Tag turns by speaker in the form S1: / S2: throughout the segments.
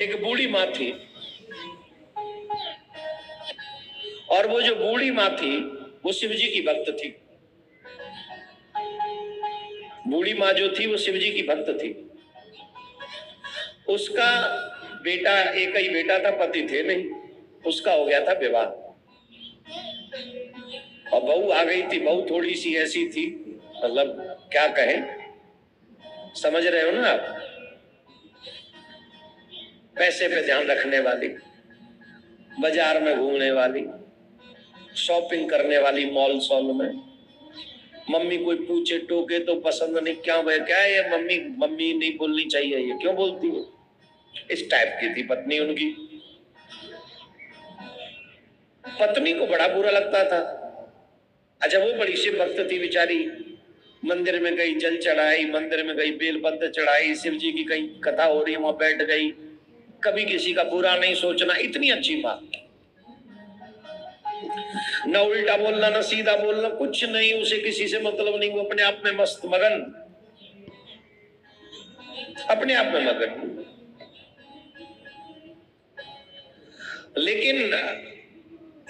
S1: एक बूढ़ी माँ थी, और वो जो बूढ़ी माँ थी वो शिव जी की भक्त थी। बूढ़ी माँ जो थी वो शिव जी की भक्त थी। उसका बेटा, एक ही बेटा था, पति थे नहीं, उसका हो गया था विवाह, और बहू आ गई थी। बहू थोड़ी सी ऐसी थी, मतलब क्या कहें, समझ रहे हो ना आप, पैसे पे ध्यान रखने वाली, बाजार में घूमने वाली, शॉपिंग करने वाली, मॉल सॉल में। मम्मी कोई पूछे टोके तो पसंद नहीं, क्या भाई क्या है ये, मम्मी मम्मी नहीं बोलनी चाहिए, ये क्यों बोलती है, इस टाइप की थी पत्नी उनकी। पत्नी को बड़ा बुरा लगता था। अच्छा, वो बड़ी शिव भक्त थी बेचारी, मंदिर में गई, जल चढ़ाई, मंदिर में गई, बेलपत्र चढ़ाई, शिव जी की कहीं कथा हो रही है वहां बैठ गई, कभी किसी का बुरा नहीं सोचना, इतनी अच्छी बात। न उल्टा बोलना, न सीधा बोलना, कुछ नहीं, उसे किसी से मतलब नहीं, वो अपने आप में मस्त मगन, अपने आप में मगन। लेकिन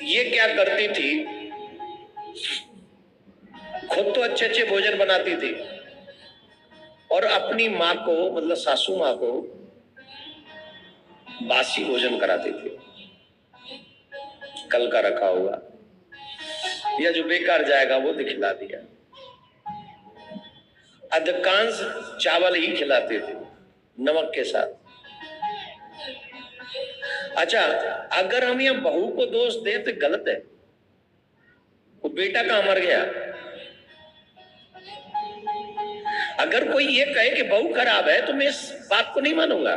S1: ये क्या करती थी, खुद तो अच्छे अच्छे भोजन बनाती थी, और अपनी माँ को, मतलब सासू माँ को, बासी भोजन कराती थी, कल का रखा हुआ या जो बेकार जाएगा वो दिखला दिया। अधिकांश चावल ही खिलाते थे नमक के साथ। अच्छा, अगर हम यहाँ बहू को दोष दें तो गलत है, वो बेटा कहां मर गया। अगर कोई ये कहे कि बहू खराब है तो मैं इस बात को नहीं मानूंगा।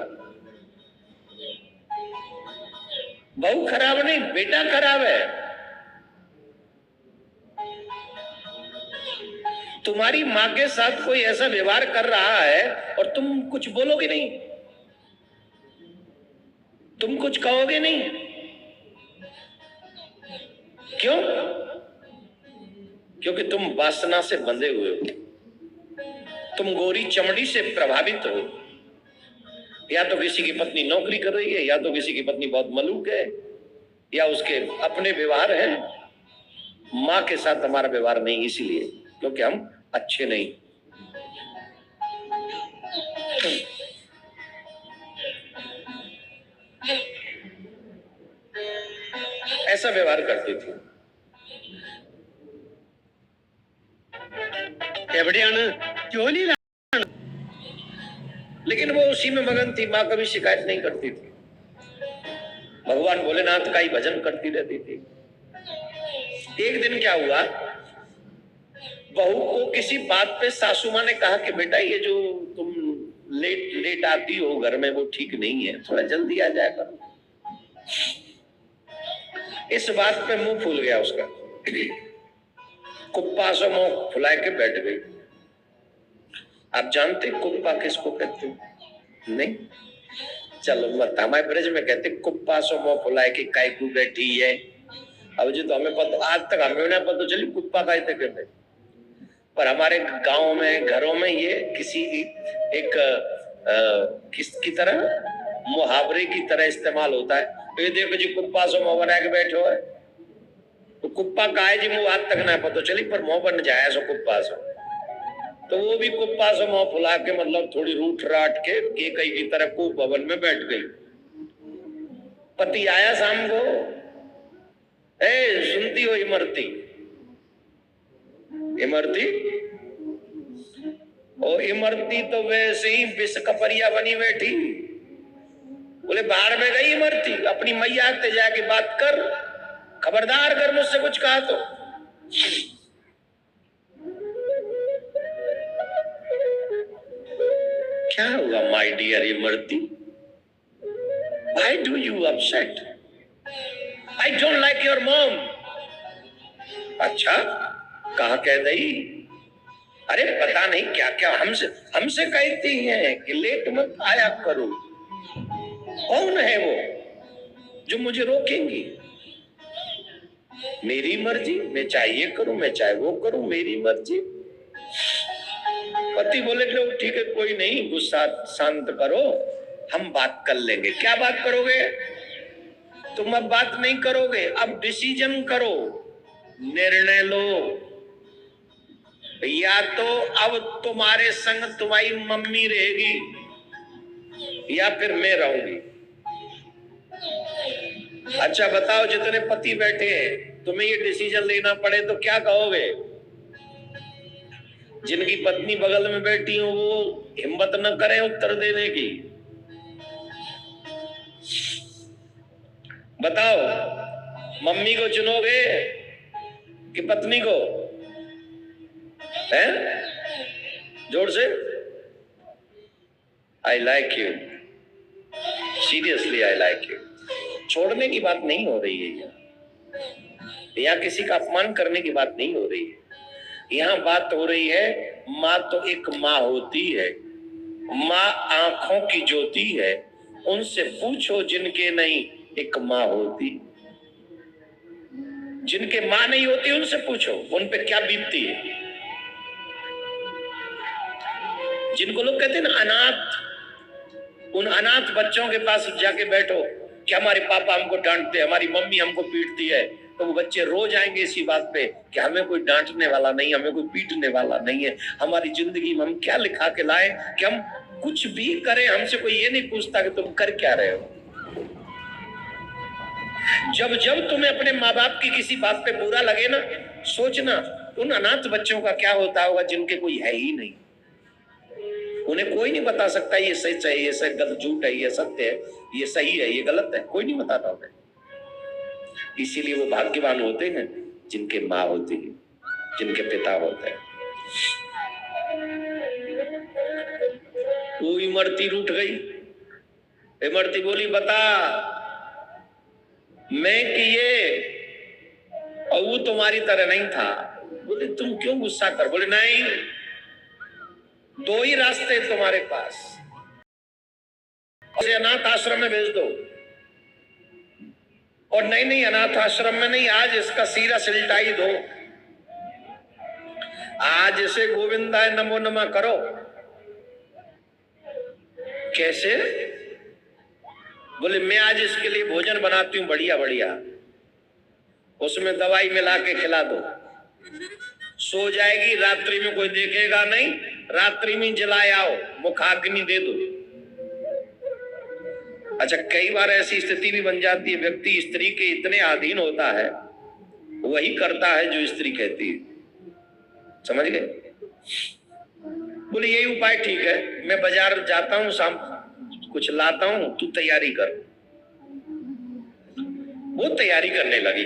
S1: बहू खराब नहीं, बेटा खराब है। तुम्हारी माँ के साथ कोई ऐसा व्यवहार कर रहा है और तुम कुछ बोलोगे नहीं, तुम कुछ कहोगे नहीं, क्यों? क्योंकि तुम वासना से बंधे हुए हो, तुम गोरी चमड़ी से प्रभावित हो। या तो किसी की पत्नी नौकरी कर रही है, या तो किसी की पत्नी बहुत मलूक है, या उसके अपने व्यवहार है। माँ के साथ हमारा व्यवहार नहीं, इसीलिए क्योंकि हम अच्छे नहीं। ऐसा व्यवहार करती थी। क्यों नहीं, लेकिन वो उसी में मगन थी। माँ कभी शिकायत नहीं करती थी, भगवान भोलेनाथ का ही भजन करती रहती थी। एक दिन क्या हुआ, बहू को किसी बात पे सासू माँ ने कहा कि बेटा ये जो तुम लेट लेट आती हो घर में वो ठीक नहीं है, थोड़ा जल्दी आ जाया करो। इस बात पे मुंह फूल गया उसका, कुप्पा से मुंह फुला के बैठ गई। आप जानते कुप्पा किसको कहते हो? नहीं, चलो मत, हमारे ब्रज में कहते कुप्पा से मुंह फुला के कायकू बैठी है। अब जो तो हमें पता, आज तक हमें ना पता चली कुप्पा का कहते, पर हमारे गांव में घरों में ये किसी एक किसकी तरह, मुहावरे की तरह इस्तेमाल होता है। तो ये देखो जी कुप्पा से मुंह बना के बैठो है, तो कुप्पा का है जी मुंह आज तक ना पता चली, पर मुंह बन जाए सो कुप्पा से। तो वो भी कुप्पा से मुंह फुला के, मतलब थोड़ी रूठ राट के कई की तरह कूप भवन में बैठ गई। पति आया शाम को, ए सुनती हो इमरती, इमरती, और इमरती तो वैसे ही विष कपरिया बनी बैठी। बोले बाहर में गई इमरती, अपनी मैया से जाके बात कर, खबरदार कर मुझसे कुछ कहा तो। क्या हुआ my dear Imarti, why do you upset? I don't like your mom. अच्छा, कहा कह गई? अरे पता नहीं क्या क्या हमसे कहती हैं कि लेट मत आया करो। कौन है वो जो मुझे रोकेंगी? मेरी मर्जी, मैं चाहे ये करूं, मैं चाहे वो करूं, मेरी मर्जी। पति बोले लो ठीक है, कोई नहीं, गुस्सा शांत करो, हम बात कर लेंगे। क्या बात करोगे? तुम अब बात नहीं करोगे, अब डिसीजन करो, निर्णय लो। या तो अब तुम्हारे संग तुम्हारी मम्मी रहेगी या फिर मैं रहूंगी। अच्छा बताओ, जितने पति बैठे हैं, तुम्हें ये डिसीजन लेना पड़े तो क्या कहोगे? जिनकी पत्नी बगल में बैठी हो वो हिम्मत न करें उत्तर देने की। बताओ, मम्मी को चुनोगे कि पत्नी को? हैं? जोर से। I like you, seriously I like you. छोड़ने की बात नहीं हो रही है यहाँ किसी का अपमान करने की बात नहीं हो रही है। यहाँ बात हो रही है, माँ तो एक माँ होती है, माँ आंखों की ज्योति है। उनसे पूछो जिनके नहीं एक माँ होती। जिनके माँ नहीं होती उनसे पूछो उन पे क्या बीतती है। जिनको लोग कहते हैं ना अनाथ, उन अनाथ बच्चों के पास जाके बैठो कि हमारे पापा हमको डांटते, हमारी मम्मी हमको पीटती है, तो वो बच्चे रोज आएंगे इसी बात पे कि हमें कोई डांटने वाला नहीं, हमें कोई पीटने वाला नहीं है। हमारी जिंदगी में हम क्या लिखा के लाए कि हम कुछ भी करें, हमसे कोई ये नहीं पूछता कि तुम कर क्या रहे हो। जब जब तुम्हें अपने माँ बाप की किसी बात पे बुरा लगे ना, सोचना उन अनाथ बच्चों का क्या होता होगा जिनके कोई है ही नहीं। उन्हें कोई नहीं बता सकता ये सच है, ये सच गलत, झूठ है, ये सत्य है, ये सही है, ये गलत है, कोई नहीं बताता उन्हें। इसीलिए वो भाग्यवान होते हैं जिनके माँ होती है, जिनके पिता होते हैं। वो इमरती रूठ गई। इमरती बोली बता मैं किए और वो तुम्हारी तरह नहीं था। बोले तुम क्यों गुस्सा कर? बोले नहीं, दो ही रास्ते तुम्हारे पास, इसे अनाथ आश्रम में भेज दो। और नहीं नहीं, अनाथ आश्रम में नहीं, आज इसका सीरा सिलटाई दो, आज इसे गोविंदाय नमो नमः करो। कैसे? बोले मैं आज इसके लिए भोजन बनाती हूँ बढ़िया बढ़िया, उसमें दवाई मिला के खिला दो, सो जाएगी, रात्रि में कोई देखेगा नहीं, रात्रि में जलाए आओ, मुखाग्नि दे दो। अच्छा, कई बार ऐसी स्थिति भी बन जाती है, व्यक्ति स्त्री के इतने अधीन होता है, वही करता है जो स्त्री कहती है। समझ गए? बोले यही उपाय ठीक है, मैं बाजार जाता हूँ, शाम कुछ लाता हूं, तू तैयारी कर। वो तैयारी करने लगी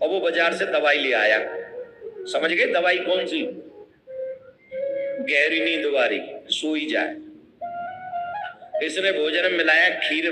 S1: और वो बाजार से दवाई ले आया। समझ गए दवाई कौन सी? गहरी नींद वाली, सोई जाए। इसने भोजन में मिलाया खीर